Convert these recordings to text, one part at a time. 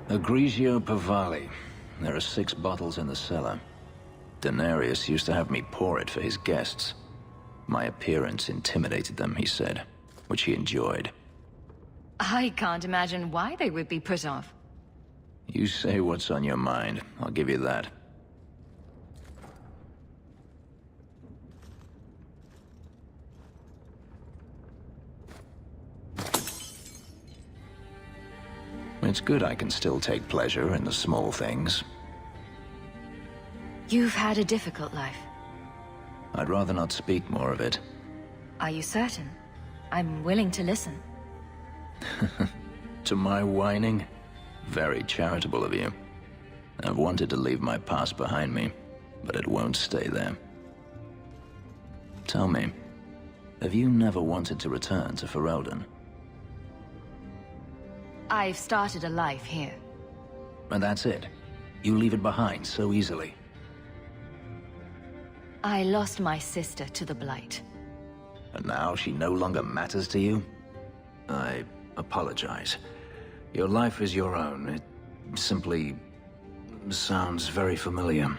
Agrigio Pavali. There are 6 bottles in the cellar. Denarius used to have me pour it for his guests. My appearance intimidated them, he said, which he enjoyed. I can't imagine why they would be put off. You say what's on your mind, I'll give you that. It's good I can still take pleasure in the small things. You've had a difficult life. I'd rather not speak more of it. Are you certain? I'm willing to listen. To my whining? Very charitable of you. I've wanted to leave my past behind me, but it won't stay there. Tell me, have you never wanted to return to Ferelden? I've started a life here. And that's it? You leave it behind so easily? I lost my sister to the Blight. And now she no longer matters to you? I apologize. Your life is your own. It simply sounds very familiar.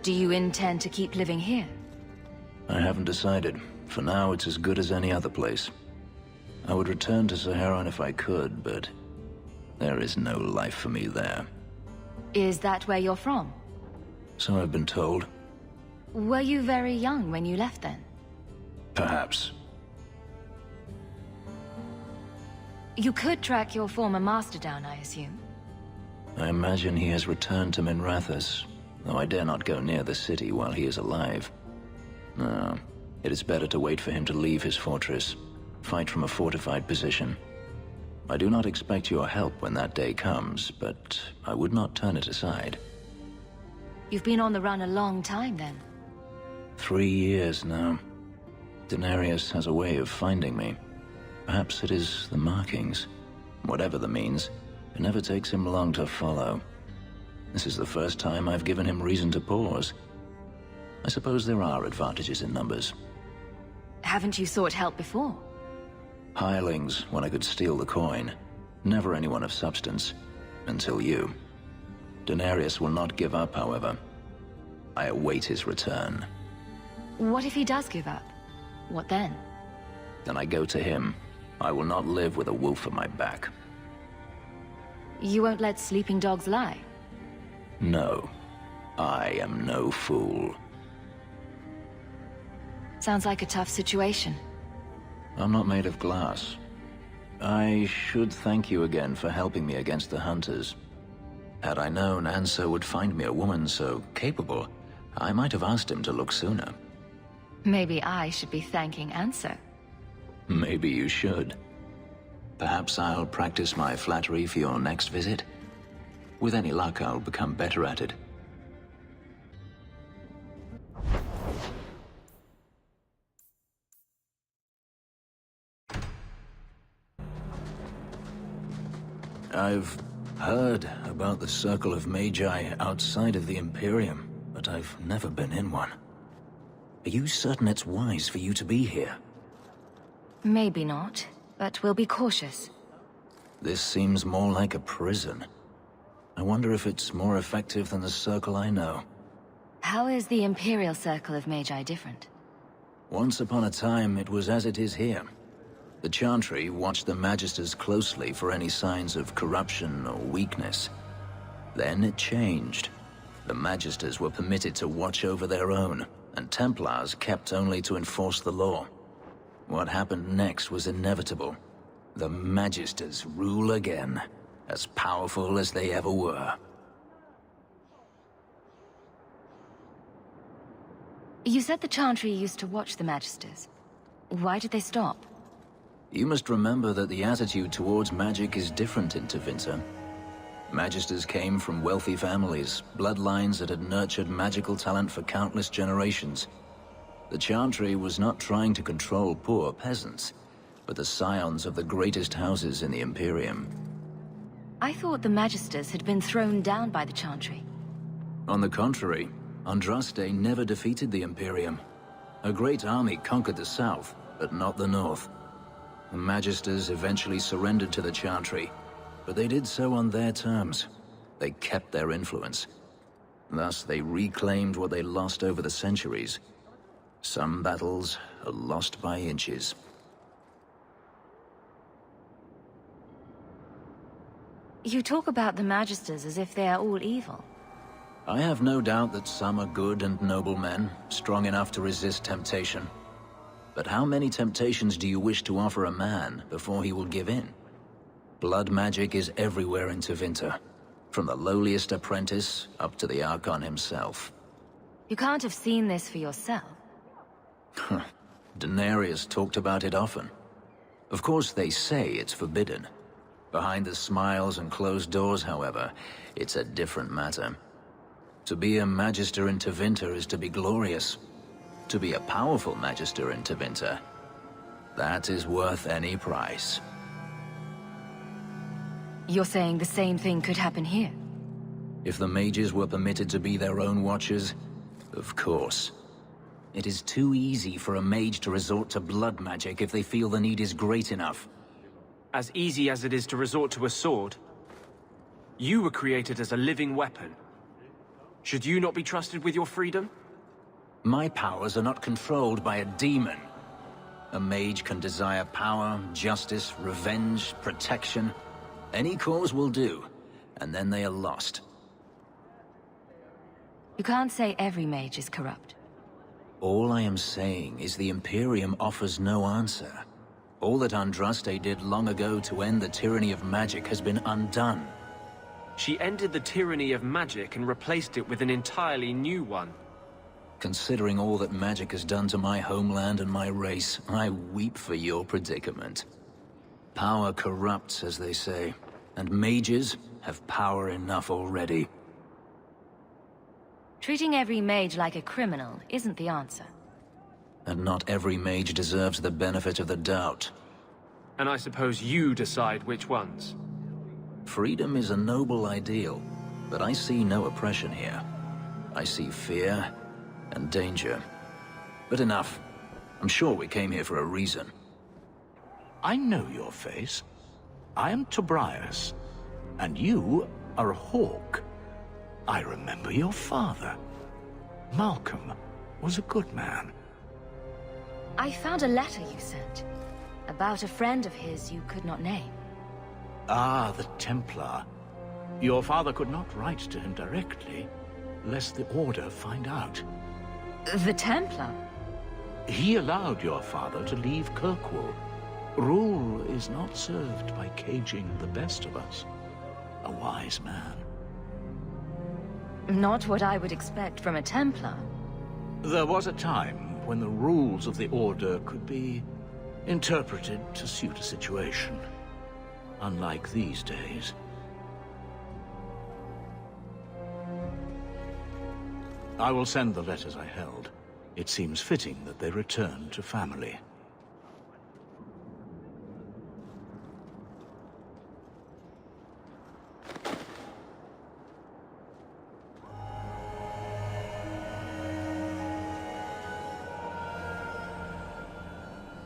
Do you intend to keep living here? I haven't decided. For now, it's as good as any other place. I would return to Saharan if I could, but there is no life for me there. Is that where you're from? So I've been told. Were you very young when you left then? Perhaps. You could track your former master down, I assume. I imagine he has returned to Minrathous, though I dare not go near the city while he is alive. No, it is better to wait for him to leave his fortress, fight from a fortified position. I do not expect your help when that day comes, but I would not turn it aside. You've been on the run a long time then. 3 years now. Denarius has a way of finding me. Perhaps it is the markings. Whatever the means, it never takes him long to follow. This is the first time I've given him reason to pause. I suppose there are advantages in numbers. Haven't you sought help before? Hirelings, when I could steal the coin. Never anyone of substance. Until you. Denarius will not give up, however. I await his return. What if he does give up? What then? Then I go to him. I will not live with a wolf at my back. You won't let sleeping dogs lie? No. I am no fool. Sounds like a tough situation. I'm not made of glass. I should thank you again for helping me against the hunters. Had I known Anso would find me a woman so capable, I might have asked him to look sooner. Maybe I should be thanking Anso. Maybe you should. Perhaps I'll practice my flattery for your next visit. With any luck, I'll become better at it. I've heard about the Circle of Magi outside of the Imperium, but I've never been in one. Are you certain it's wise for you to be here? Maybe not, but we'll be cautious. This seems more like a prison. I wonder if it's more effective than the Circle I know. How is the Imperial Circle of Magi different? Once upon a time, it was as it is here. The Chantry watched the Magisters closely for any signs of corruption or weakness. Then it changed. The Magisters were permitted to watch over their own, and Templars kept only to enforce the law. What happened next was inevitable. The Magisters rule again, as powerful as they ever were. You said the Chantry used to watch the Magisters. Why did they stop? You must remember that the attitude towards magic is different in Tevinter. Magisters came from wealthy families, bloodlines that had nurtured magical talent for countless generations. The Chantry was not trying to control poor peasants, but the scions of the greatest houses in the Imperium. I thought the Magisters had been thrown down by the Chantry. On the contrary, Andraste never defeated the Imperium. A great army conquered the south, but not the north. the Magisters eventually surrendered to the Chantry, but they did so on their terms. They kept their influence. Thus, they reclaimed what they lost over the centuries. Some battles are lost by inches. You talk about the Magisters as if they are all evil. I have no doubt that some are good and noble men, strong enough to resist temptation. But how many temptations do you wish to offer a man before he will give in? Blood magic is everywhere in Tevinter, from the lowliest apprentice up to the Archon himself. You can't have seen this for yourself. Daenerys talked about it often. Of course, they say it's forbidden. Behind the smiles and closed doors, however, it's a different matter. To be a Magister in Tevinter is to be glorious. To be a powerful Magister in Tevinter, that is worth any price. You're saying the same thing could happen here? If the mages were permitted to be their own watchers, of course. It is too easy for a mage to resort to blood magic if they feel the need is great enough. As easy as it is to resort to a sword. You were created as a living weapon. Should you not be trusted with your freedom? My powers are not controlled by a demon. A mage can desire power, justice, revenge, protection. Any cause will do, and then they are lost. You can't say every mage is corrupt. All I am saying is the Imperium offers no answer. All that Andraste did long ago to end the tyranny of magic has been undone. She ended the tyranny of magic and replaced it with an entirely new one. Considering all that magic has done to my homeland and my race, I weep for your predicament. Power corrupts, as they say, and mages have power enough already. Treating every mage like a criminal isn't the answer. And not every mage deserves the benefit of the doubt. And I suppose you decide which ones. Freedom is a noble ideal, but I see no oppression here. I see fear and danger. But enough. I'm sure we came here for a reason. I know your face. I am Tobias, and you are a hawk. I remember your father. Malcolm was a good man. I found a letter you sent, about a friend of his you could not name. Ah, the Templar. Your father could not write to him directly, lest the Order find out. The Templar? He allowed your father to leave Kirkwall. Rule is not served by caging the best of us. A wise man. Not what I would expect from a Templar. There was a time when the rules of the Order could be interpreted to suit a situation. Unlike these days. I will send the letters I held. It seems fitting that they return to family.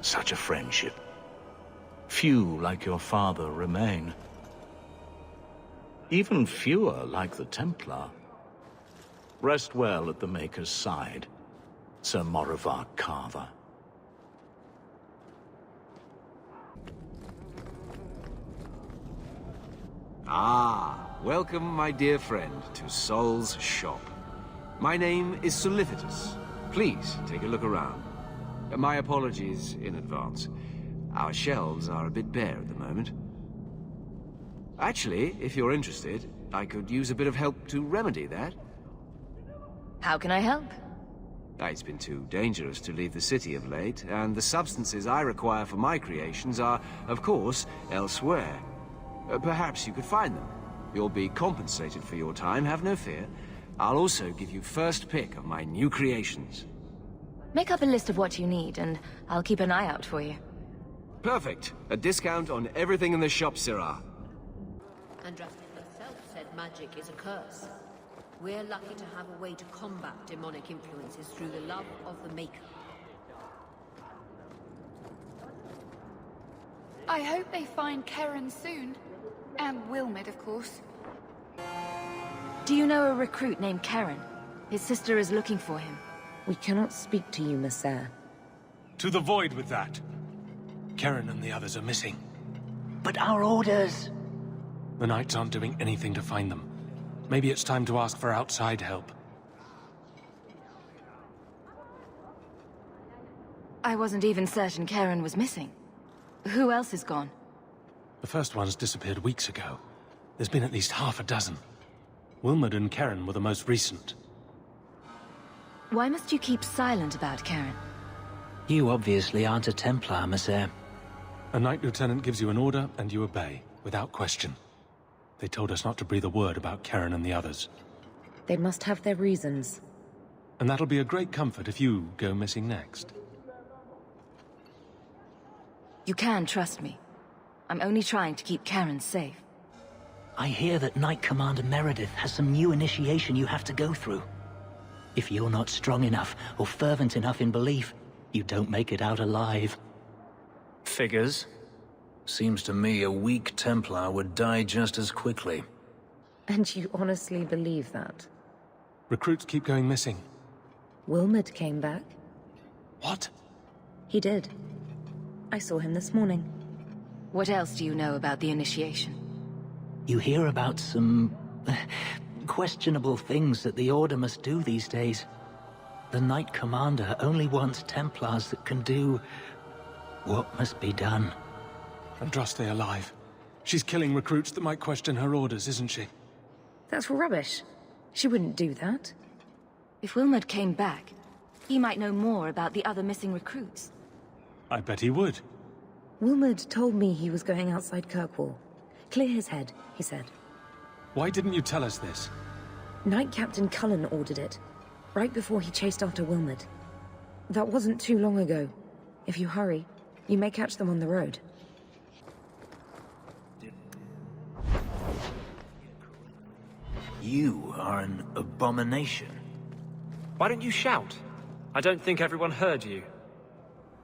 Such a friendship. Few like your father remain. Even fewer like the Templar. Rest well at the Maker's side, Sir Morivar Carver. Ah, welcome, my dear friend, to Sol's shop. My name is Solicitus. Please, take a look around. My apologies in advance. Our shelves are a bit bare at the moment. Actually, if you're interested, I could use a bit of help to remedy that. How can I help? It's been too dangerous to leave the city of late, and the substances I require for my creations are, of course, elsewhere. Perhaps you could find them. You'll be compensated for your time, have no fear. I'll also give you first pick of my new creations. Make up a list of what you need, and I'll keep an eye out for you. Perfect. A discount on everything in the shop, Syrah. Andraste herself said magic is a curse. We're lucky to have a way to combat demonic influences through the love of the Maker. I hope they find Keren soon. And Wilmot, of course. Do you know a recruit named Keren? His sister is looking for him. We cannot speak to you, Messer. To the void with that. Keren and the others are missing. But our orders... The Knights aren't doing anything to find them. Maybe it's time to ask for outside help. I wasn't even certain Keren was missing. Who else is gone? The first ones disappeared weeks ago. There's been at least half a dozen. Wilmot and Keren were the most recent. Why must you keep silent about Keren? You obviously aren't a Templar, Messer. A Knight Lieutenant gives you an order, and you obey, without question. They told us not to breathe a word about Keren and the others. They must have their reasons. And that'll be a great comfort if you go missing next. You can trust me. I'm only trying to keep Keren safe. I hear that Knight Commander Meredith has some new initiation you have to go through. If you're not strong enough or fervent enough in belief, you don't make it out alive. Figures. Seems to me a weak Templar would die just as quickly. And you honestly believe that? Recruits keep going missing. Wilmot came back. What? He did. I saw him this morning. What else do you know about the initiation? You hear about some... questionable things that the Order must do these days. The Knight Commander only wants Templars that can do... what must be done. Andraste alive. She's killing recruits that might question her orders, isn't she? That's rubbish. She wouldn't do that. If Wilmot came back, he might know more about the other missing recruits. I bet he would. Wilmot told me he was going outside Kirkwall. Clear his head, he said. Why didn't you tell us this? Knight Captain Cullen ordered it, right before he chased after Wilmot. That wasn't too long ago. If you hurry, you may catch them on the road. You are an abomination. Why don't you shout? I don't think everyone heard you.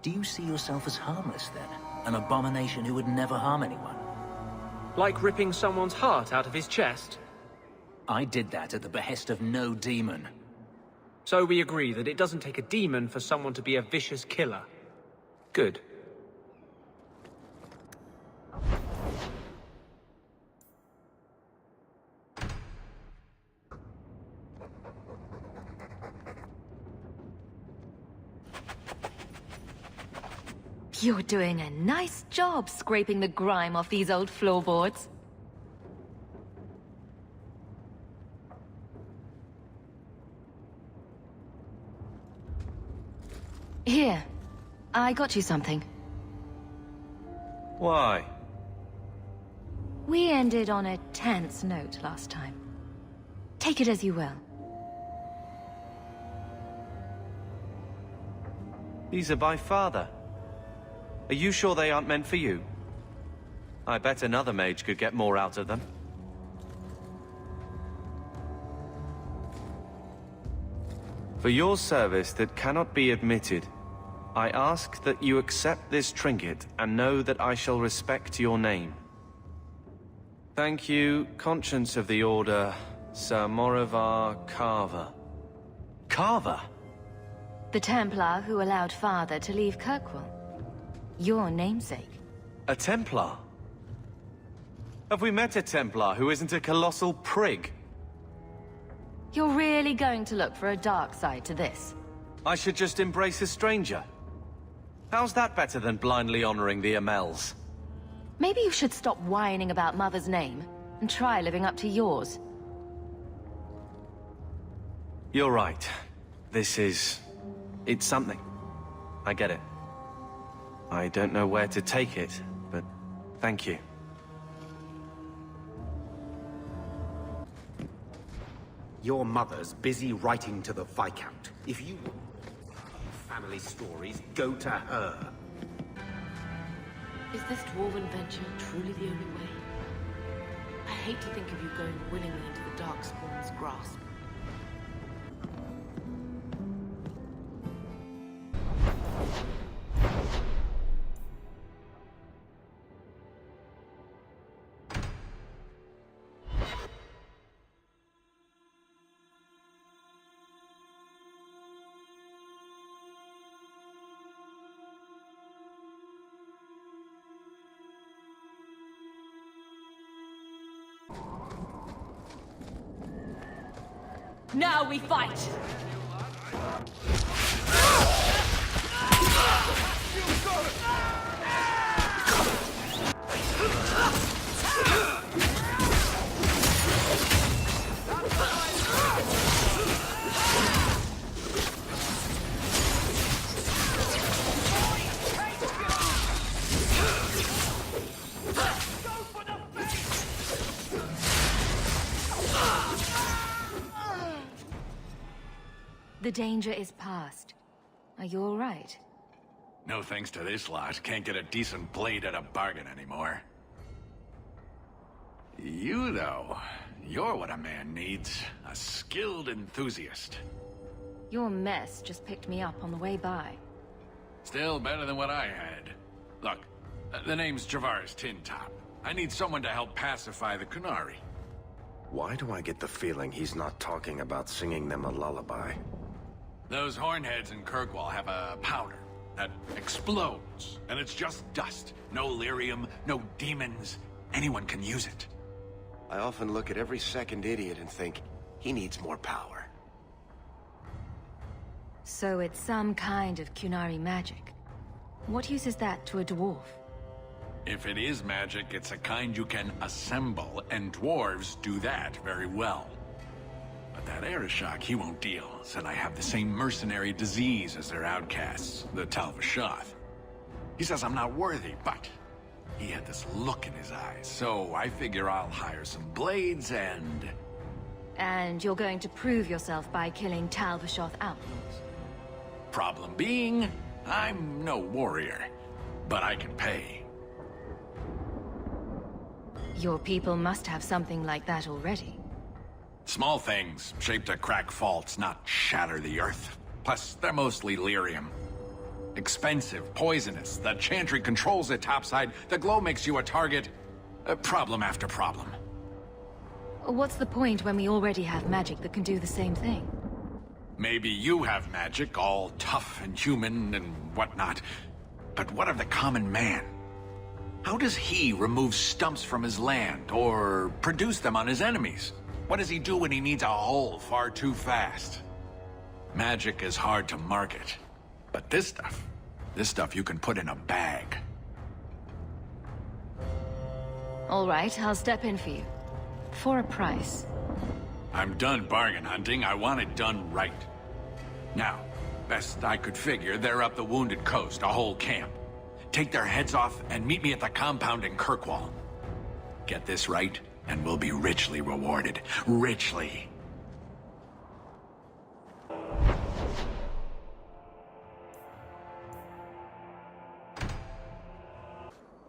Do you see yourself as harmless, then? An abomination who would never harm anyone? Like ripping someone's heart out of his chest? I did that at the behest of no demon. So we agree that it doesn't take a demon for someone to be a vicious killer. Good. You're doing a nice job scraping the grime off these old floorboards. Here, I got you something. Why? We ended on a tense note last time. Take it as you will. These are by father. Are you sure they aren't meant for you? I bet another mage could get more out of them. For your service that cannot be admitted, I ask that you accept this trinket and know that I shall respect your name. Thank you, Conscience of the Order, Sir Morivar Carver. Carver? The Templar who allowed Father to leave Kirkwall. Your namesake. A Templar? Have we met a Templar who isn't a colossal prig? You're really going to look for a dark side to this? I should just embrace a stranger. How's that better than blindly honoring the Amels? Maybe you should stop whining about Mother's name and try living up to yours. You're right. It's something. I get it. I don't know where to take it, but thank you. Your mother's busy writing to the Viscount. If you want family stories, go to her. Is this dwarven venture truly the only way? I hate to think of you going willingly into the Darkspawn's grasp. Now we fight! The danger is past. Are you all right? No thanks to this lot. Can't get a decent blade at a bargain anymore. You, though, you're what a man needs. A skilled enthusiast. Your mess just picked me up on the way by. Still better than what I had. Look, the name's Javaris Tintop. I need someone to help pacify the Qunari. Why do I get the feeling he's not talking about singing them a lullaby? Those hornheads in Kirkwall have a powder that explodes, and it's just dust. No lyrium, no demons. Anyone can use it. I often look at every second idiot and think, he needs more power. So it's some kind of Qunari magic. What use is that to a dwarf? If it is magic, it's a kind you can assemble, and dwarves do that very well. But that Arishok, he won't deal. Said I have the same mercenary disease as their outcasts, the Tal Vashoth. He says I'm not worthy, but he had this look in his eyes, so I figure I'll hire some blades and... And you're going to prove yourself by killing Tal Vashoth outlaws? Problem being, I'm no warrior, but I can pay. Your people must have something like that already. Small things, shaped to crack faults, not shatter the earth. Plus, they're mostly lyrium. Expensive, poisonous, the Chantry controls it topside, the glow makes you a target. Problem after problem. What's the point when we already have magic that can do the same thing? Maybe you have magic, all tough and human and whatnot. But what of the common man? How does he remove stumps from his land, or produce them on his enemies? What does he do when he needs a hole far too fast? Magic is hard to market. But this stuff you can put in a bag. All right, I'll step in for you. For a price. I'm done bargain hunting. I want it done right. Now, best I could figure, they're up the Wounded Coast, a whole camp. Take their heads off and meet me at the compound in Kirkwall. Get this right, and we'll be richly rewarded. Richly.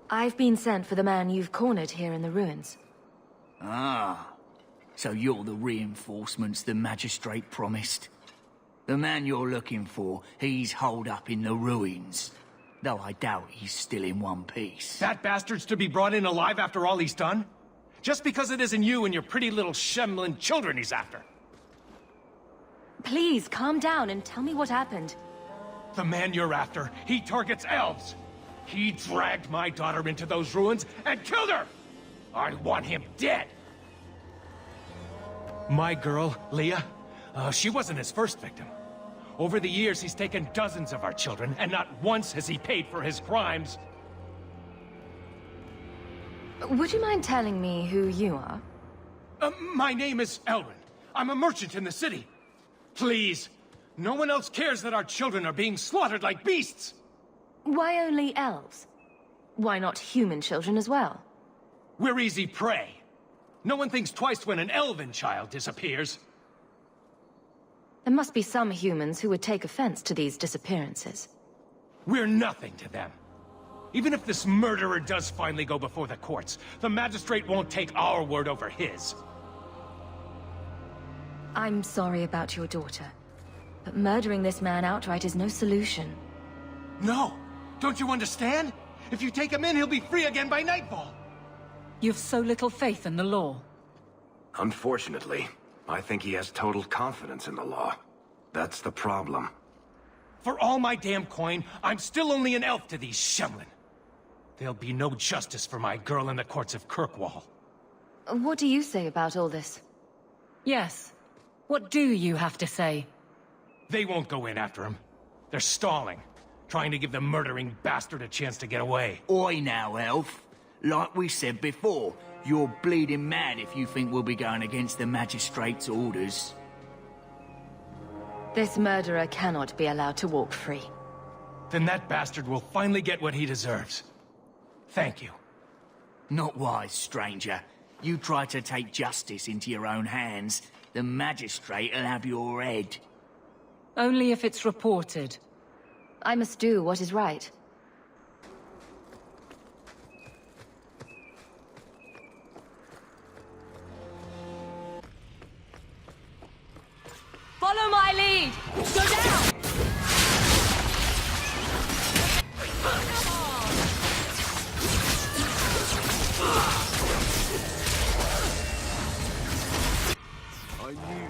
I've been sent for the man you've cornered here in the ruins. Ah, so you're the reinforcements the Magistrate promised. The man you're looking for, he's holed up in the ruins. Though I doubt he's still in one piece. That bastard's to be brought in alive after all he's done? Just because it isn't you and your pretty little Shemlin children he's after. Please, calm down and tell me what happened. The man you're after, he targets elves. He dragged my daughter into those ruins and killed her! I want him dead! My girl, Leah, she wasn't his first victim. Over the years, he's taken dozens of our children, and not once has he paid for his crimes. Would you mind telling me who you are? My name is Elrin. I'm a merchant in the city. Please, no one else cares that our children are being slaughtered like beasts! Why only elves? Why not human children as well? We're easy prey. No one thinks twice when an elven child disappears. There must be some humans who would take offense to these disappearances. We're nothing to them. Even if this murderer does finally go before the courts, the Magistrate won't take our word over his. I'm sorry about your daughter, but murdering this man outright is no solution. No! Don't you understand? If you take him in, he'll be free again by nightfall! You've so little faith in the law. Unfortunately, I think he has total confidence in the law. That's the problem. For all my damn coin, I'm still only an elf to these Shemlin. There'll be no justice for my girl in the courts of Kirkwall. What do you say about all this? Yes. What do you have to say? They won't go in after him. They're stalling, trying to give the murdering bastard a chance to get away. Oi now, Elf. Like we said before, you're bleeding mad if you think we'll be going against the Magistrate's orders. This murderer cannot be allowed to walk free. Then that bastard will finally get what he deserves. Thank you. Not wise, stranger. You try to take justice into your own hands, the Magistrate'll have your head. Only if it's reported. I must do what is right. Follow my lead! Go down! I knew.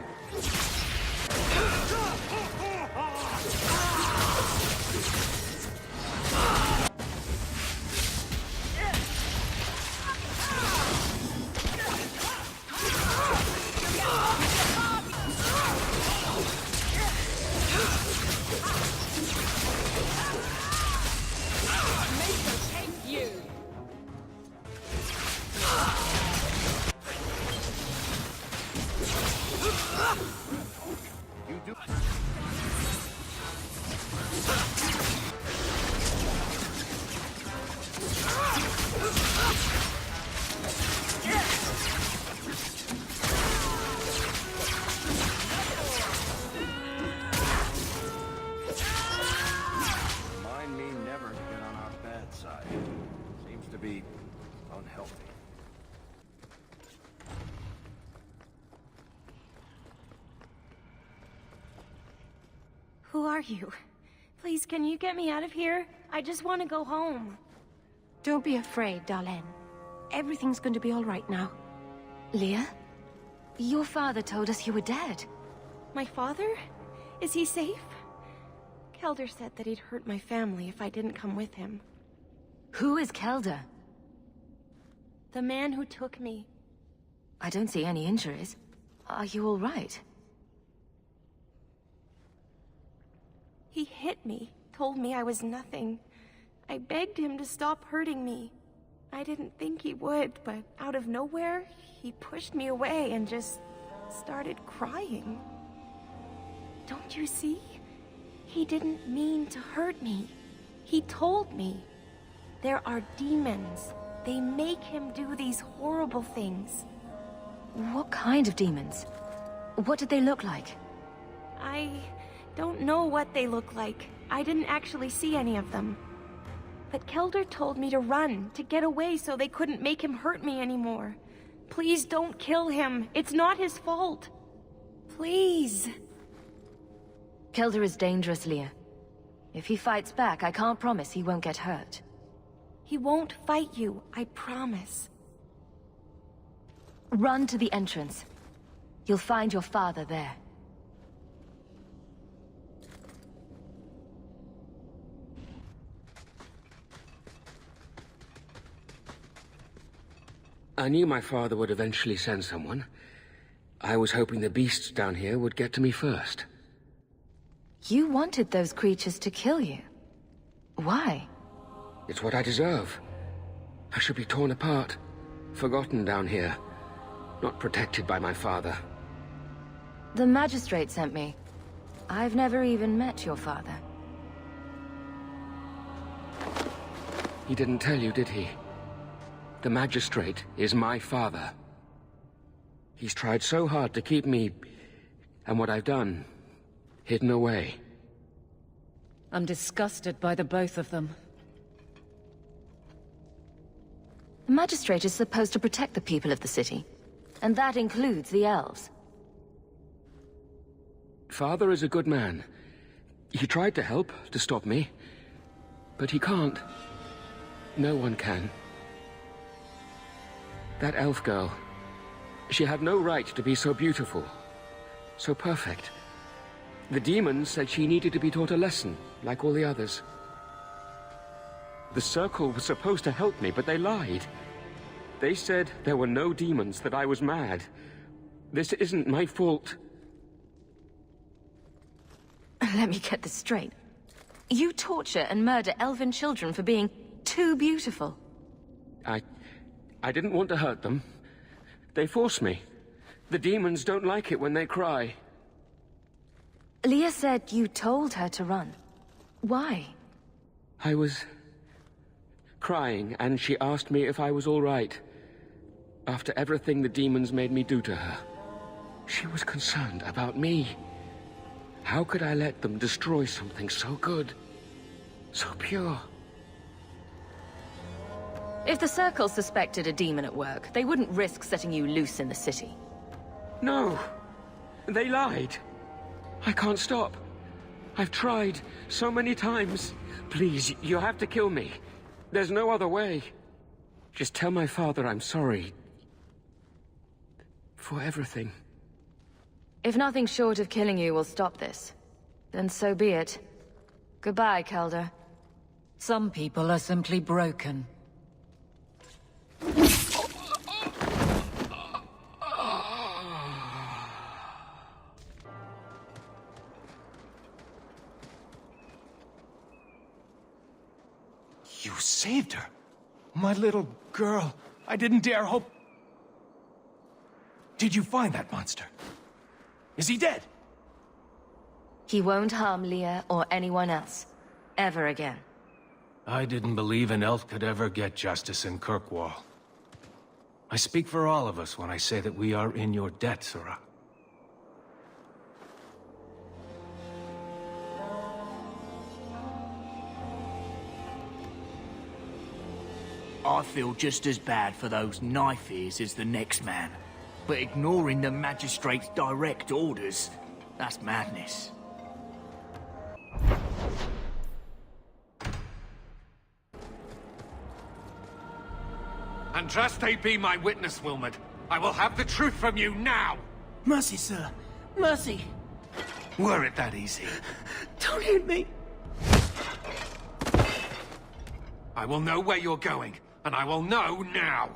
Remind me never to get on our bad side. Seems to be unhealthy. Who are you? Please, can you get me out of here? I just want to go home. Don't be afraid, Dalen. Everything's going to be all right now. Leah? Your father told us you were dead. My father? Is he safe? Kelder said that he'd hurt my family if I didn't come with him. Who is Kelder? The man who took me. I don't see any injuries. Are you all right? He hit me, told me I was nothing. I begged him to stop hurting me. I didn't think he would, but out of nowhere, he pushed me away and just started crying. Don't you see? He didn't mean to hurt me. He told me. There are demons. They make him do these horrible things. What kind of demons? What did they look like? I don't know what they look like. I didn't actually see any of them. But Kelder told me to run, to get away so they couldn't make him hurt me anymore. Please don't kill him. It's not his fault. Please. Kelder is dangerous, Leah. If he fights back, I can't promise he won't get hurt. He won't fight you, I promise. Run to the entrance. You'll find your father there. I knew my father would eventually send someone. I was hoping the beasts down here would get to me first. You wanted those creatures to kill you. Why? It's what I deserve. I should be torn apart, forgotten down here, not protected by my father. The Magistrate sent me. I've never even met your father. He didn't tell you, did he? The Magistrate is my father. He's tried so hard to keep me, and what I've done, hidden away. I'm disgusted by the both of them. The Magistrate is supposed to protect the people of the city, and that includes the elves. Father is a good man. He tried to help, to stop me, but he can't. No one can. That elf girl, she had no right to be so beautiful, so perfect. The demons said she needed to be taught a lesson, like all the others. The Circle was supposed to help me, but they lied. They said there were no demons, that I was mad. This isn't my fault. Let me get this straight. You torture and murder elven children for being too beautiful. I didn't want to hurt them. They forced me. The demons don't like it when they cry. Leah said you told her to run. Why? I was crying, and she asked me if I was all right. After everything the demons made me do to her. She was concerned about me. How could I let them destroy something so good? So pure? If the Circle suspected a demon at work, they wouldn't risk setting you loose in the city. No. They lied. I can't stop. I've tried so many times. Please, you have to kill me. There's no other way. Just tell my father I'm sorry. For everything. If nothing short of killing you will stop this, then so be it. Goodbye, Kelder. Some people are simply broken. You saved her. My little girl. I didn't dare hope... Did you find that monster? Is he dead? He won't harm Leah or anyone else. Ever again. I didn't believe an elf could ever get justice in Kirkwall. I speak for all of us when I say that we are in your debt, Sirrah. I feel just as bad for those knife ears as the next man. But ignoring the Magistrate's direct orders, that's madness. Andraste be my witness, Wilmot. I will have the truth from you now! Mercy, sir. Mercy. Were it that easy? Don't hit me. I will know where you're going, and I will know now.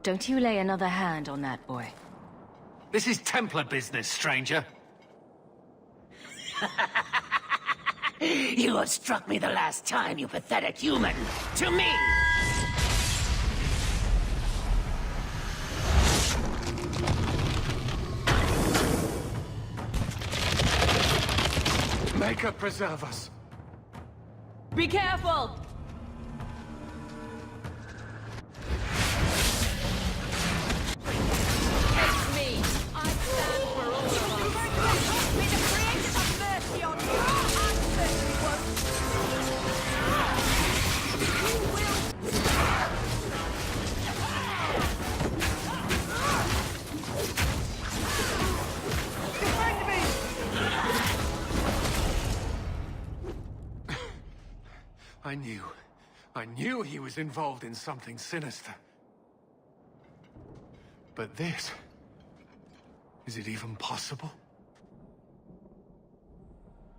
Don't you lay another hand on that boy. This is Templar business, stranger. You have struck me the last time, you pathetic human. To me! Maker preserve us. Be careful! I knew he was involved in something sinister. But this... is it even possible?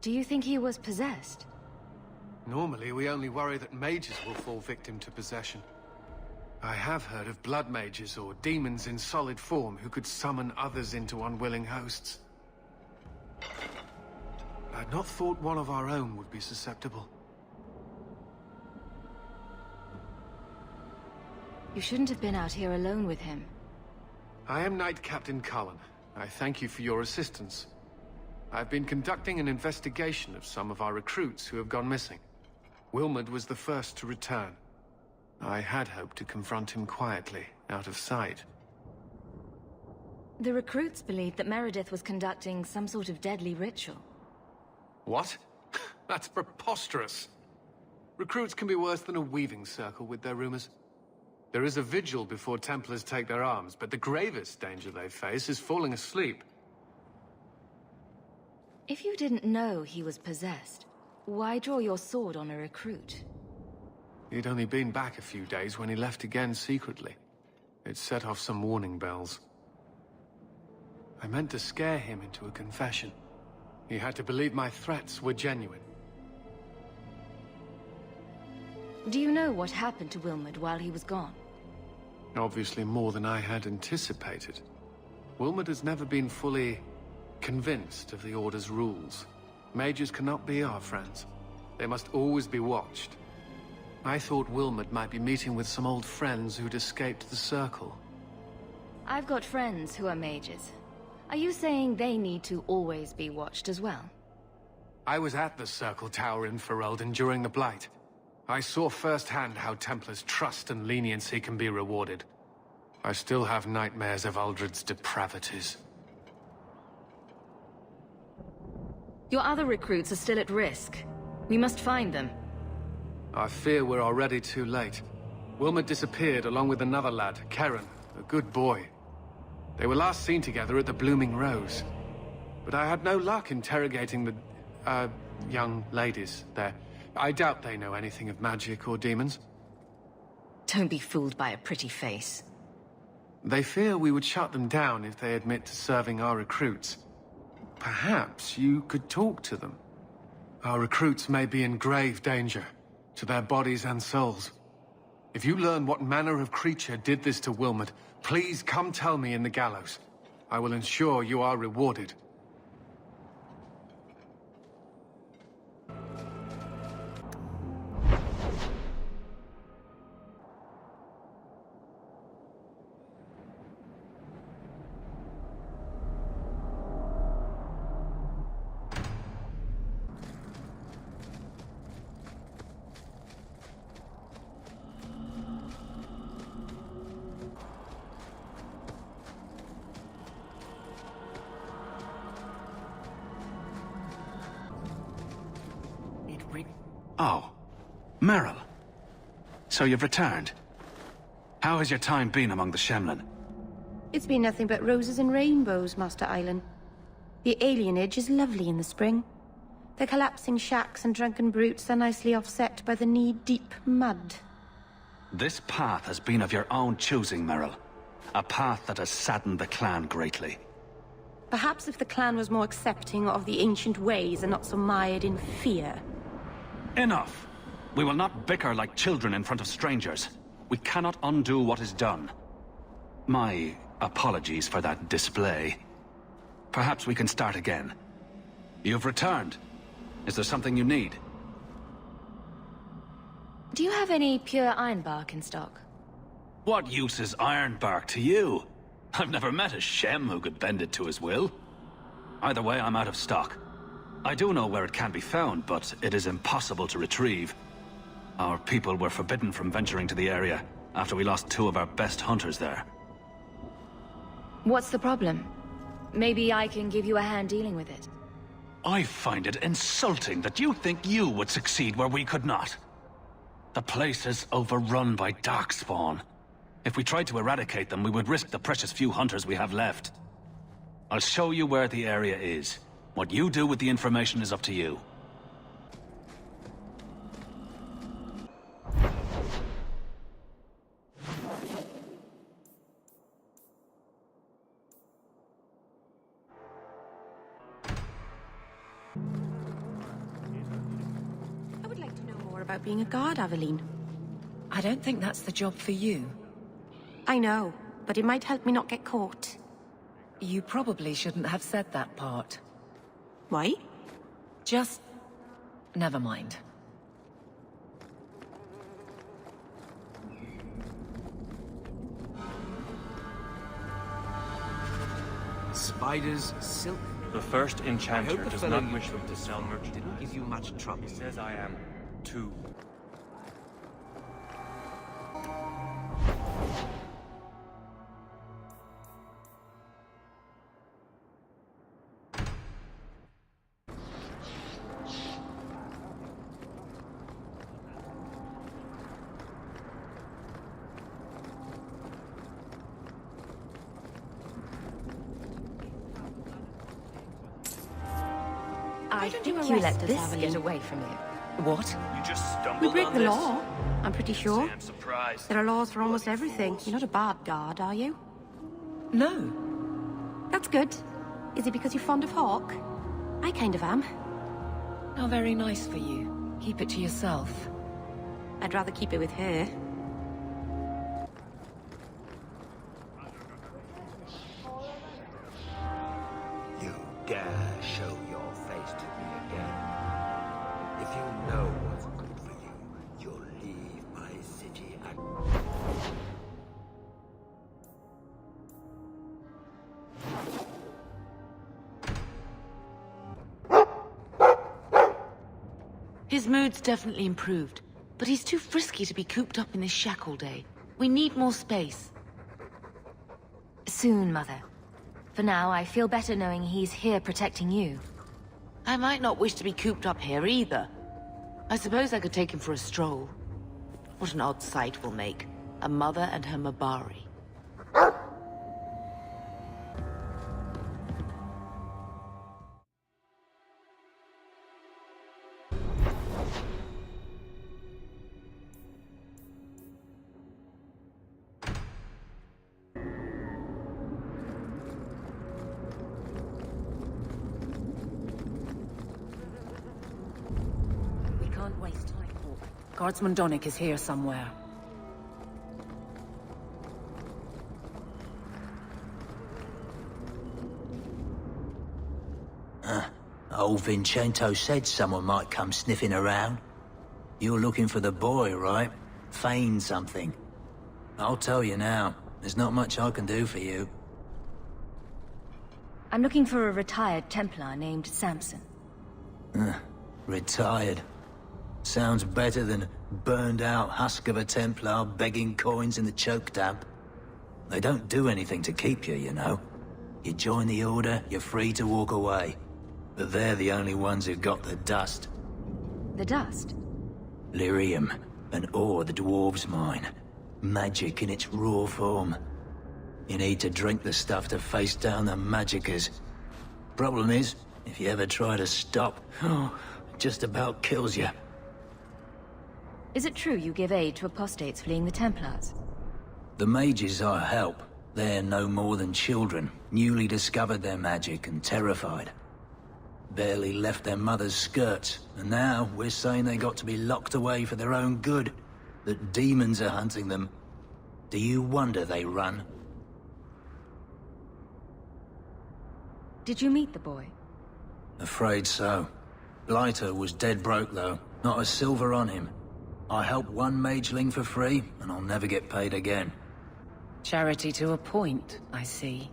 Do you think he was possessed? Normally, we only worry that mages will fall victim to possession. I have heard of blood mages or demons in solid form who could summon others into unwilling hosts. I'd not thought one of our own would be susceptible. You shouldn't have been out here alone with him. I am Knight Captain Cullen. I thank you for your assistance. I've been conducting an investigation of some of our recruits who have gone missing. Wilmot was the first to return. I had hoped to confront him quietly, out of sight. The recruits believed that Meredith was conducting some sort of deadly ritual. What? That's preposterous. Recruits can be worse than a weaving circle with their rumors. There is a vigil before Templars take their arms, but the gravest danger they face is falling asleep. If you didn't know he was possessed, why draw your sword on a recruit? He'd only been back a few days when he left again secretly. It set off some warning bells. I meant to scare him into a confession. He had to believe my threats were genuine. Do you know what happened to Wilmot while he was gone? Obviously more than I had anticipated. Wilmot has never been fully convinced of the Order's rules. Mages cannot be our friends. They must always be watched. I thought Wilmot might be meeting with some old friends who'd escaped the Circle. I've got friends who are mages. Are you saying they need to always be watched as well? I was at the Circle Tower in Ferelden during the Blight. I saw firsthand how Templars' trust and leniency can be rewarded. I still have nightmares of Uldred's depravities. Your other recruits are still at risk. We must find them. I fear we're already too late. Wilmot disappeared along with another lad, Keren, a good boy. They were last seen together at the Blooming Rose. But I had no luck interrogating the, young ladies there. I doubt they know anything of magic or demons. Don't be fooled by a pretty face. They fear we would shut them down if they admit to serving our recruits. Perhaps you could talk to them. Our recruits may be in grave danger, to their bodies and souls. If you learn what manner of creature did this to Wilmot, please come tell me in the gallows. I will ensure you are rewarded. Oh, Merrill. So you've returned. How has your time been among the Shemlin? It's been nothing but roses and rainbows, Master Island. The alienage is lovely in the spring. The collapsing shacks and drunken brutes are nicely offset by the knee-deep mud. This path has been of your own choosing, Merrill. A path that has saddened the clan greatly. Perhaps if the clan was more accepting of the ancient ways and not so mired in fear. Enough! We will not bicker like children in front of strangers. We cannot undo what is done. My apologies for that display. Perhaps we can start again. You've returned. Is there something you need? Do you have any pure ironbark in stock? What use is ironbark to you? I've never met a Shem who could bend it to his will. Either way, I'm out of stock. I do know where it can be found, but it is impossible to retrieve. Our people were forbidden from venturing to the area after we lost 2 of our best hunters there. What's the problem? Maybe I can give you a hand dealing with it. I find it insulting that you think you would succeed where we could not. The place is overrun by darkspawn. If we tried to eradicate them, we would risk the precious few hunters we have left. I'll show you where the area is. What you do with the information is up to you. I would like to know more about being a guard, Aveline. I don't think that's the job for you. I know, but it might help me not get caught. You probably shouldn't have said that part. Why? Just... never mind. Spiders, silk. The first enchanter does not wish them to sell sell merchandise. Didn't give you much trouble. He says I am too. I think you let this get away from you. What? You just stumbled We break on the this? law, I'm pretty sure. I'm surprised. There are laws for almost everything. You're not a bad guard, are you? No. That's good. Is it because you're fond of Hawk? I kind of am. How very nice for you. Keep it to yourself. I'd rather keep it with her. You dare show your face to me again? His mood's definitely improved, but he's too frisky to be cooped up in this shack all day. We need more space. Soon, Mother. For now, I feel better knowing he's here protecting you. I might not wish to be cooped up here either. I suppose I could take him for a stroll. What an odd sight we'll make. A mother and her Mabari. We can't waste time, Hawk. Guardsman Donnic is here somewhere. Old Vincento said someone might come sniffing around. You're looking for the boy, right? Feign something. I'll tell you now, there's not much I can do for you. I'm looking for a retired Templar named Samson. Retired. Sounds better than burned-out husk of a Templar begging coins in the choke damp. They don't do anything to keep you, you know. You join the Order, you're free to walk away. But they're the only ones who've got the dust. The dust? Lyrium, an ore the dwarves mine. Magic in its raw form. You need to drink the stuff to face down the magicers. Problem is, if you ever try to stop, it just about kills you. Is it true you give aid to apostates fleeing the Templars? The mages I help, they're no more than children, newly discovered their magic and terrified. Barely left their mother's skirts, and now we're saying they got to be locked away for their own good. That demons are hunting them. Do you wonder they run? Did you meet the boy? Afraid so. Blighter was dead broke though, not a silver on him. I helped one mageling for free, and I'll never get paid again. Charity to a point, I see.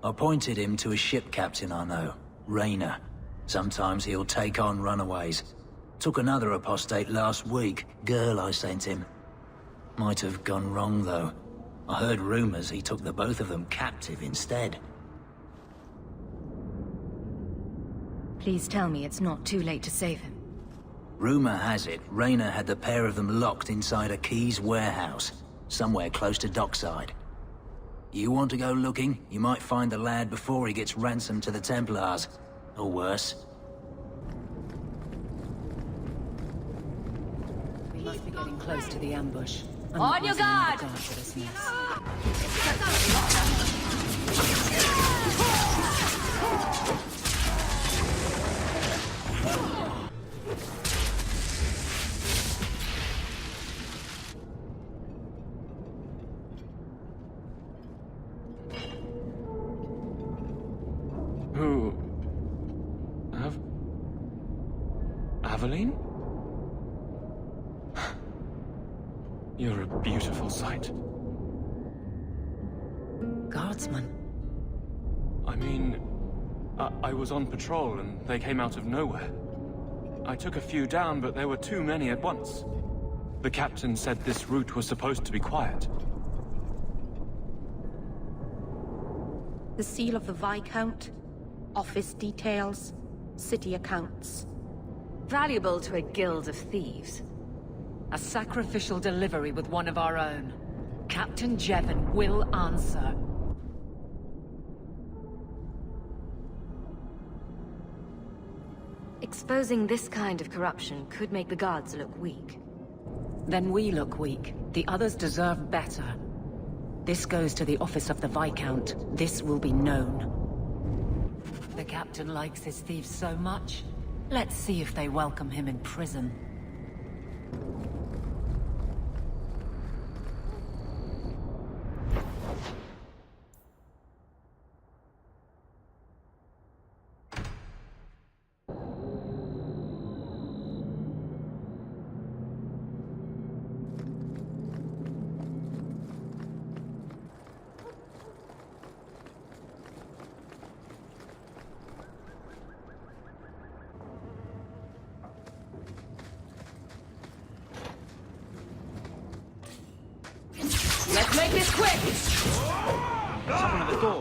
I pointed him to a ship captain I know, Rayner. Sometimes he'll take on runaways. Took another apostate last week, girl I sent him. Might have gone wrong though. I heard rumors he took the both of them captive instead. Please tell me it's not too late to save him. Rumor has it, Rayner had the pair of them locked inside a Keys warehouse, somewhere close to dockside. You want to go looking? You might find the lad before he gets ransomed to the Templars. Or worse. We must be getting close to the ambush. On your guard! Who? Aveline? You're a beautiful sight. Guardsman? I mean, I was on patrol and they came out of nowhere. I took a few down, but there were too many at once. The captain said this route was supposed to be quiet. The seal of the Viscount, office details, city accounts. Valuable to a guild of thieves. A sacrificial delivery with one of our own. Captain Jevon will answer. Exposing this kind of corruption could make the guards look weak. Then we look weak. The others deserve better. This goes to the office of the Viscount. This will be known. The captain likes his thieves so much. Let's see if they welcome him in prison. make this quick! Someone at the door.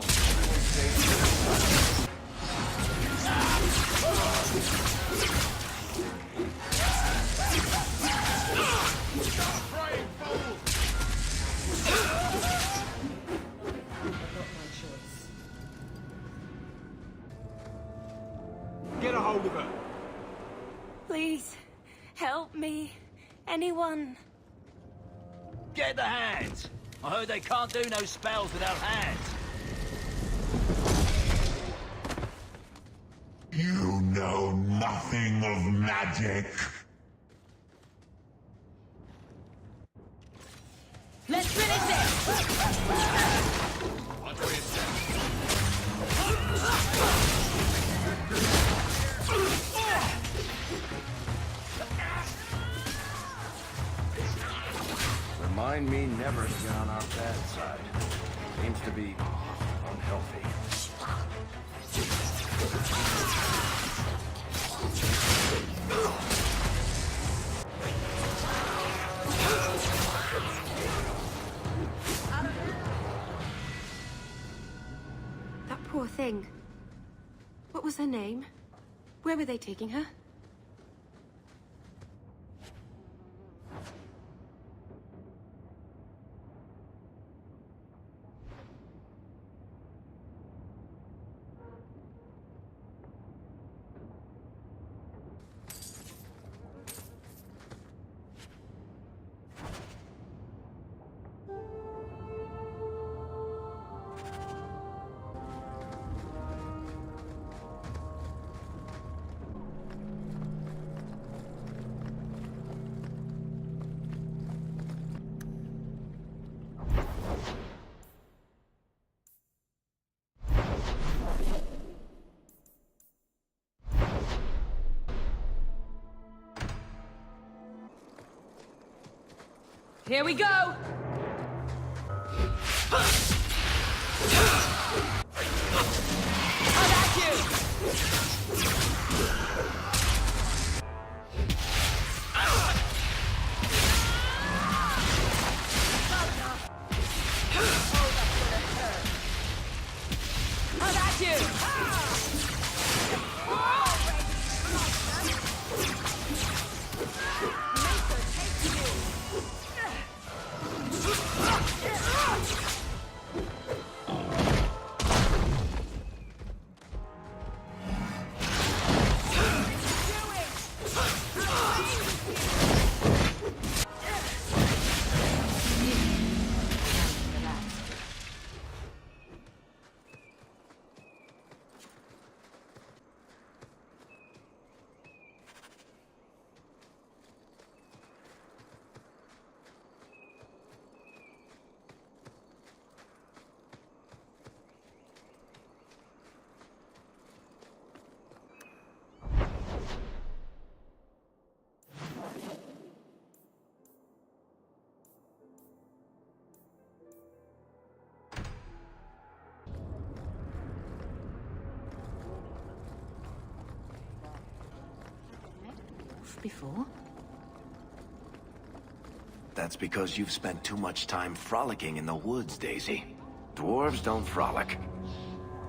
Get a hold of her. Please, help me. Anyone. Get the hands! I heard they can't do no spells without hands. You know nothing of magic. Let's finish this! Remind me never to get on our bad side. Seems to be unhealthy. That poor thing. What was her name? Where were they taking her? Here we go! How about you? How about you? Before? That's because you've spent too much time frolicking in the woods, Daisy. Dwarves don't frolic.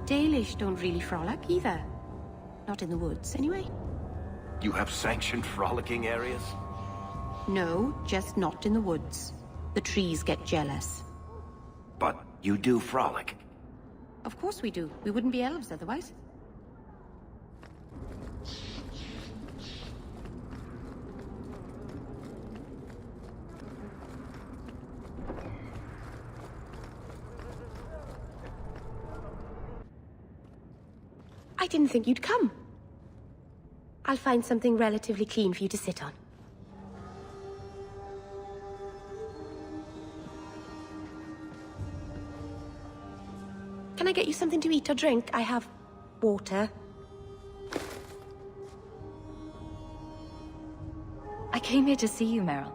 Dalish don't really frolic either. Not in the woods, anyway. You have sanctioned frolicking areas? No, just not in the woods. The trees get jealous. But you do frolic. Of course we do. We wouldn't be elves otherwise. I didn't think you'd come. I'll find something relatively clean for you to sit on. Can I get you something to eat or drink? I have water. I came here to see you, Meryl.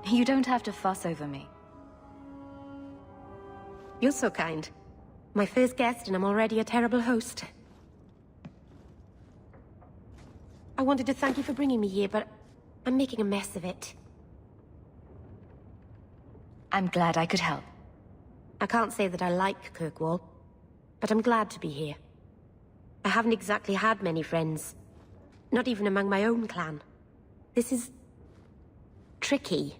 You don't have to fuss over me. You're so kind. My first guest, and I'm already a terrible host. I wanted to thank you for bringing me here, but I'm making a mess of it. I'm glad I could help. I can't say that I like Kirkwall, but I'm glad to be here. I haven't exactly had many friends. Not even among my own clan. This is... tricky.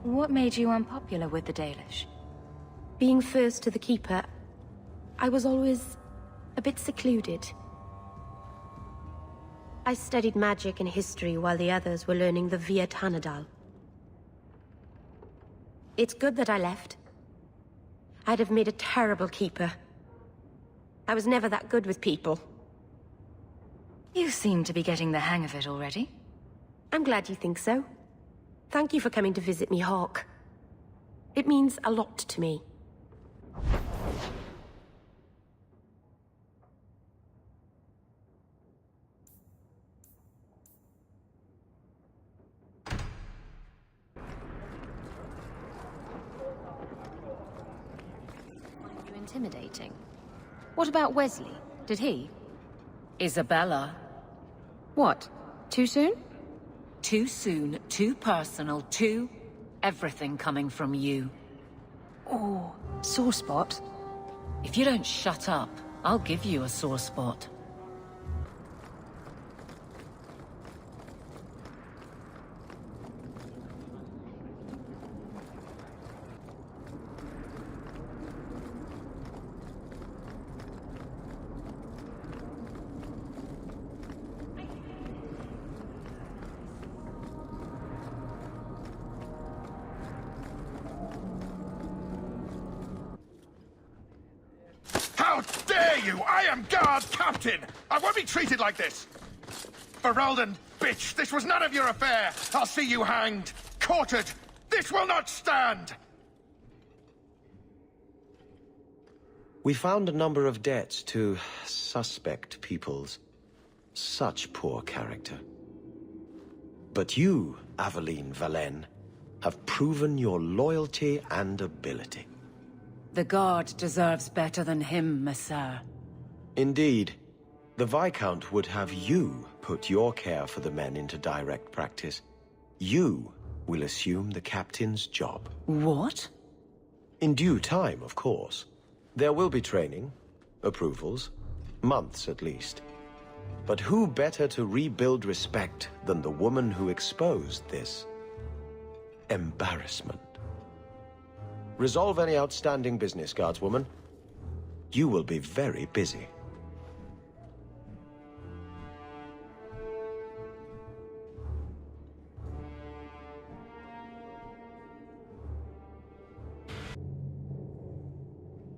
What made you unpopular with the Dalish? Being first to the Keeper, I was always a bit secluded. I studied magic and history while the others were learning the Via Tanadal. It's good that I left. I'd have made a terrible Keeper. I was never that good with people. You seem to be getting the hang of it already. I'm glad you think so. Thank you for coming to visit me, Hawke. It means a lot to me. You intimidating. What about Wesley? Did he? Isabella. What? Too soon? Too soon, too personal, too... everything coming from you. Oh, sore spot? If you don't shut up, I'll give you a sore spot. How dare you! I am Guard Captain! I won't be treated like this! Ferelden, bitch, this was none of your affair! I'll see you hanged! Quartered! This will not stand! We found a number of debts to suspect peoples. Such poor character. But you, Aveline Valen, have proven your loyalty and ability. The Guard deserves better than him, Messere. Indeed. The Viscount would have you put your care for the men into direct practice. You will assume the captain's job. What? In due time, of course. There will be training, approvals, months at least. But who better to rebuild respect than the woman who exposed this embarrassment? Resolve any outstanding business, Guardswoman. You will be very busy.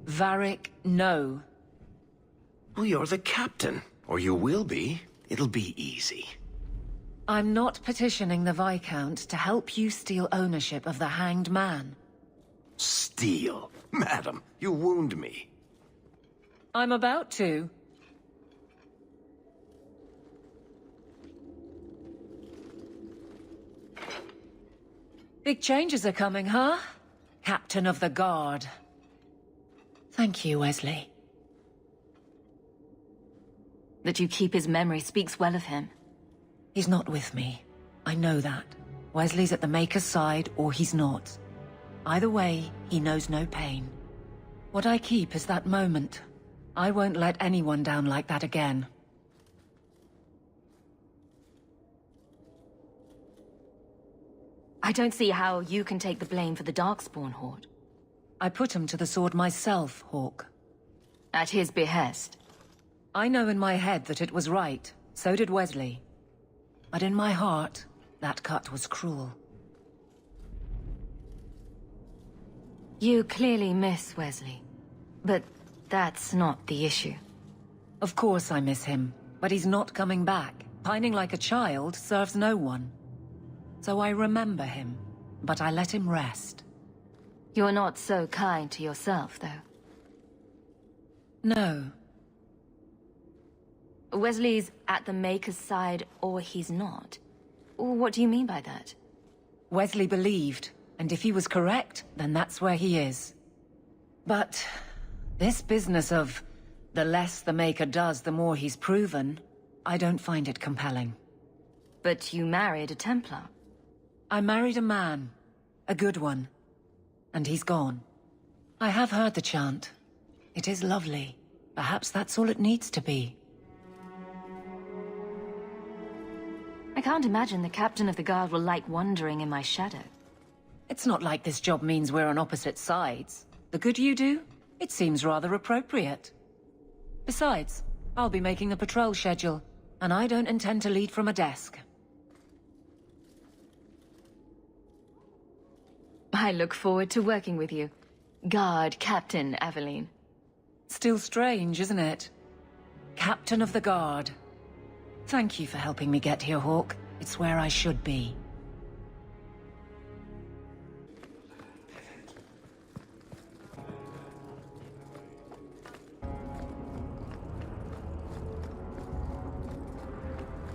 Varric, no. Well, you're the captain. Or you will be. It'll be easy. I'm not petitioning the Viscount to help you steal ownership of the Hanged Man. Steal? Madam, you wound me. I'm about to. Big changes are coming, huh? Captain of the Guard. Thank you, Wesley. That you keep his memory speaks well of him. He's not with me. I know that. Wesley's at the Maker's side, or he's not. Either way, he knows no pain. What I keep is that moment. I won't let anyone down like that again. I don't see how you can take the blame for the Darkspawn Horde. I put him to the sword myself, Hawke. At his behest. I know in my head that it was right. So did Wesley. But in my heart, that cut was cruel. You clearly miss Wesley. But that's not the issue. Of course I miss him, but he's not coming back. Pining like a child serves no one. So I remember him, but I let him rest. You're not so kind to yourself, though. No. Wesley's at the Maker's side, or he's not. What do you mean by that? Wesley believed, and if he was correct, then that's where he is. But this business of the less the Maker does, the more he's proven, I don't find it compelling. But you married a Templar. I married a man. A good one. and he's gone. I have heard the chant. It is lovely. Perhaps that's all it needs to be. I can't imagine the captain of the guard will like wandering in my shadow. It's not like this job means we're on opposite sides. The good you do, it seems rather appropriate. Besides, I'll be making the patrol schedule, and I don't intend to lead from a desk. I look forward to working with you. Guard Captain Aveline. Still strange, isn't it? Captain of the Guard. Thank you for helping me get here, Hawke. It's where I should be.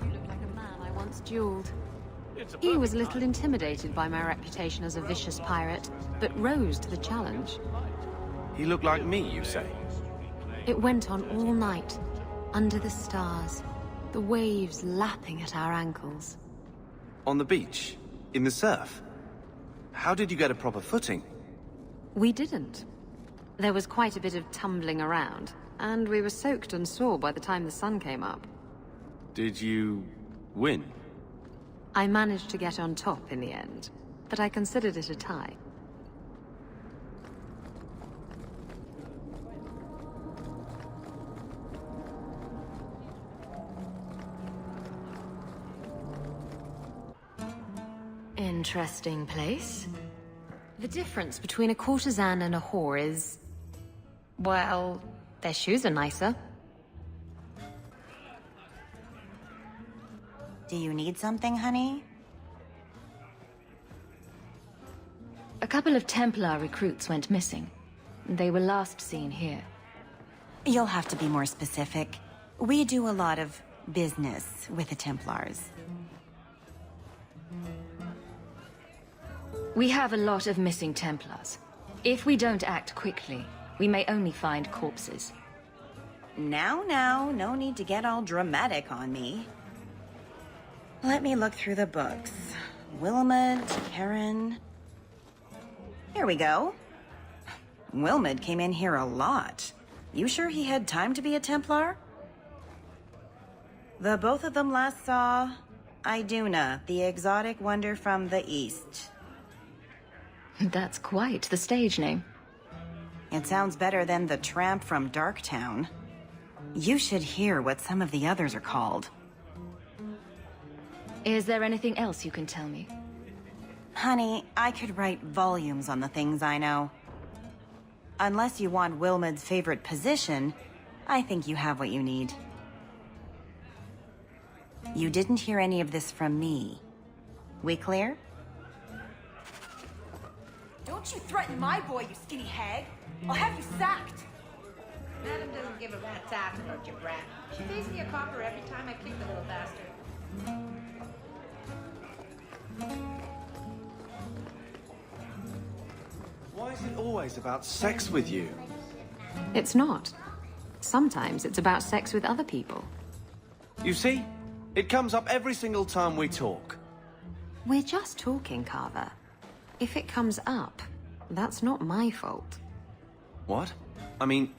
You look like a man I once dueled. He was a little intimidated by my reputation as a vicious pirate, but rose to the challenge. He looked like me, you say? It went on all night, under the stars, the waves lapping at our ankles. On the beach? In the surf? How did you get a proper footing? We didn't. There was quite a bit of tumbling around, and we were soaked and sore by the time the sun came up. Did you win? I managed to get on top in the end, but I considered it a tie. Interesting place. The difference between a courtesan and a whore is... well, their shoes are nicer. Do you need something, honey? A couple of Templar recruits went missing. They were last seen here. You'll have to be more specific. We do a lot of business with the Templars. We have a lot of missing Templars. If we don't act quickly, we may only find corpses. Now, no need to get all dramatic on me. Let me look through the books. Wilmot, Karen... Here we go. Wilmot came in here a lot. You sure he had time to be a Templar? The both of them last saw... Iduna, the exotic wonder from the east. That's quite the stage name. It sounds better than the tramp from Darktown. You should hear what some of the others are called. Is there anything else you can tell me? Honey, I could write volumes on the things I know. Unless you want Wilmot's favorite position, I think you have what you need. You didn't hear any of this from me. We clear? Don't you threaten my boy, you skinny hag! I'll have you sacked! Madam doesn't give a rat's ass about your brat. She pays me a copper every time I kick the little bastard. Why is it always about sex with you? It's not. Sometimes it's about sex with other people. You see? It comes up every single time we talk. We're just talking, Carver. If it comes up, that's not my fault. What? I mean,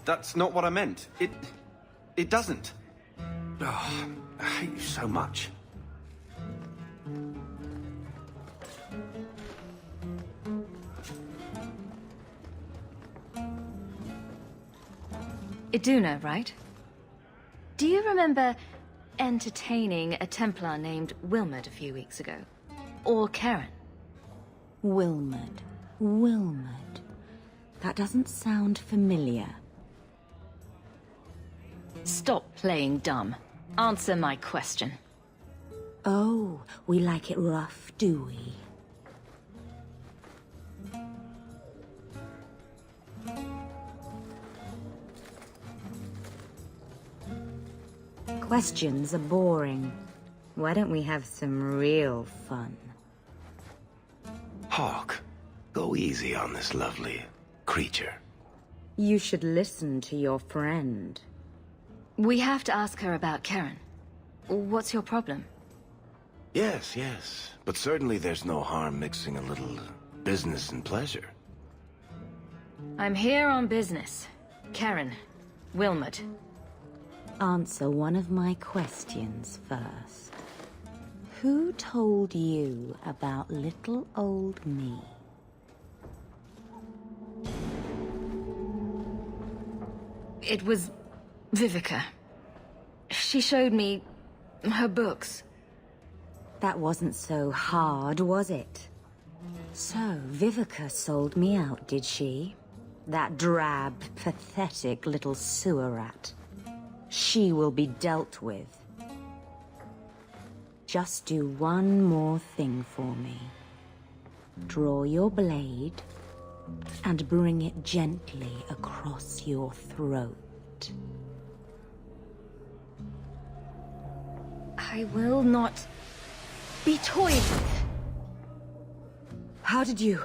that's not what I meant. It doesn't. Oh, I hate you so much. Iduna, right? Do you remember entertaining a Templar named Wilmot a few weeks ago? Or Karen? Wilmot. That doesn't sound familiar. Stop playing dumb. Answer my question. Oh, we like it rough, do we? Questions are boring. Why don't we have some real fun? Hawke, go easy on this lovely creature. You should listen to your friend. We have to ask her about Karen. What's your problem? Yes, but certainly there's no harm mixing a little business and pleasure. I'm here on business. Karen, Wilmot. Answer one of my questions first. Who told you about little old me? It was Vivica. She showed me her books. That wasn't so hard, was it? So, Vivica sold me out, did she? That drab, pathetic little sewer rat. She will be dealt with. Just do one more thing for me. Draw your blade and bring it gently across your throat. I will not be toyed with. How did you...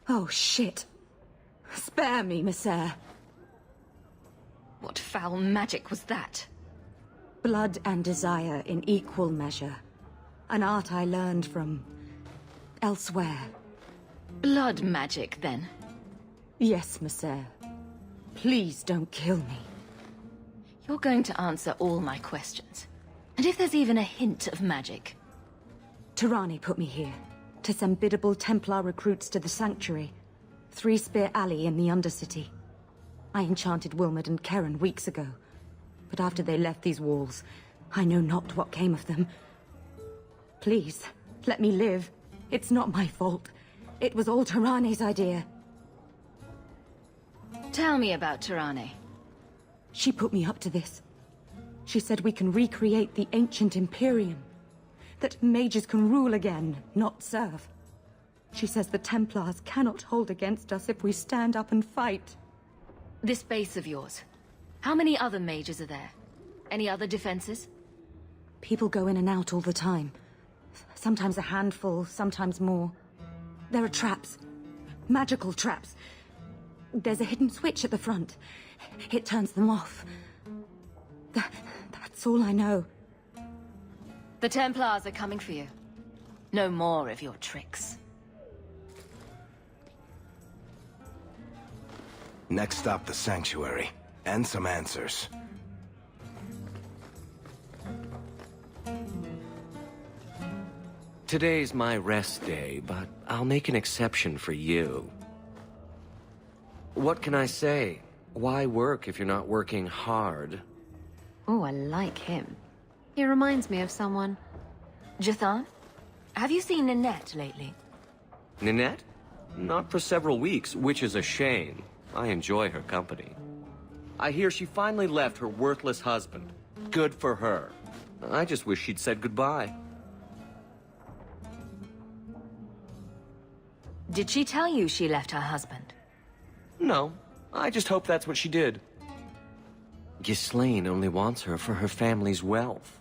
Oh, shit. Spare me, Messere. What foul magic was that? Blood and desire in equal measure. An art I learned from... elsewhere. Blood magic, then? Yes, Messere. Please don't kill me. You're going to answer all my questions. And if there's even a hint of magic... Tirani put me here, to send biddable Templar recruits to the Sanctuary. Three Spear Alley in the Undercity. I enchanted Wilmot and Karen weeks ago. But after they left these walls, I know not what came of them. Please, let me live. It's not my fault. It was all Tirani's idea. Tell me about Tirani. She put me up to this. She said we can recreate the ancient Imperium. That mages can rule again, not serve. She says the Templars cannot hold against us if we stand up and fight. This base of yours, how many other mages are there? Any other defenses? People go in and out all the time. Sometimes a handful, sometimes more. There are traps. Magical traps. There's a hidden switch at the front. It turns them off. That's all I know. The Templars are coming for you. No more of your tricks. Next stop, the Sanctuary. And some answers. Today's my rest day, but I'll make an exception for you. What can I say? Why work if you're not working hard? Oh, I like him. He reminds me of someone. Jathan? Have you seen Ninette lately? Ninette? Not for several weeks, which is a shame. I enjoy her company. I hear she finally left her worthless husband. Good for her. I just wish she'd said goodbye. Did she tell you she left her husband? No, I just hope that's what she did. Ghislaine only wants her for her family's wealth.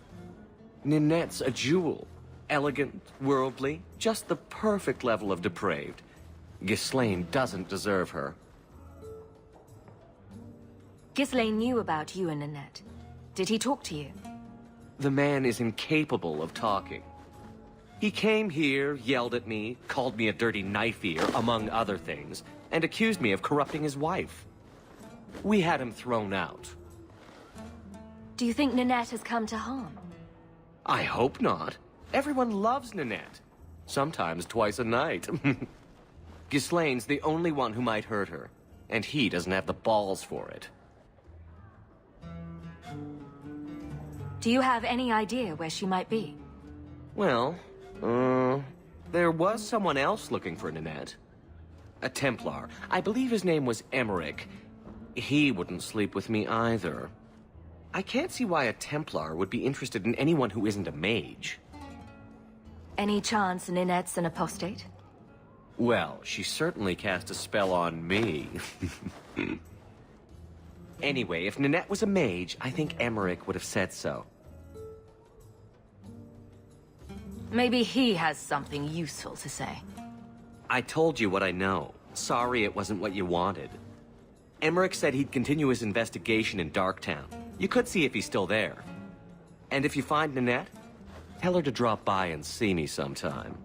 Ninette's a jewel. Elegant, worldly, just the perfect level of depraved. Ghislaine doesn't deserve her. Ghislaine knew about you and Ninette. Did he talk to you? The man is incapable of talking. He came here, yelled at me, called me a dirty knife-ear, among other things, and accused me of corrupting his wife. We had him thrown out. Do you think Ninette has come to harm? I hope not. Everyone loves Ninette. Sometimes twice a night. Ghislaine's the only one who might hurt her, and he doesn't have the balls for it. Do you have any idea where she might be? Well, there was someone else looking for Ninette. A Templar. I believe his name was Emmerich. He wouldn't sleep with me either. I can't see why a Templar would be interested in anyone who isn't a mage. Any chance Ninette's an apostate? Well, she certainly cast a spell on me. Anyway, if Ninette was a mage, I think Emmerich would have said so. Maybe he has something useful to say. I told you what I know. Sorry it wasn't what you wanted. Emmerich said he'd continue his investigation in Darktown. You could see if he's still there. And if you find Ninette, tell her to drop by and see me sometime.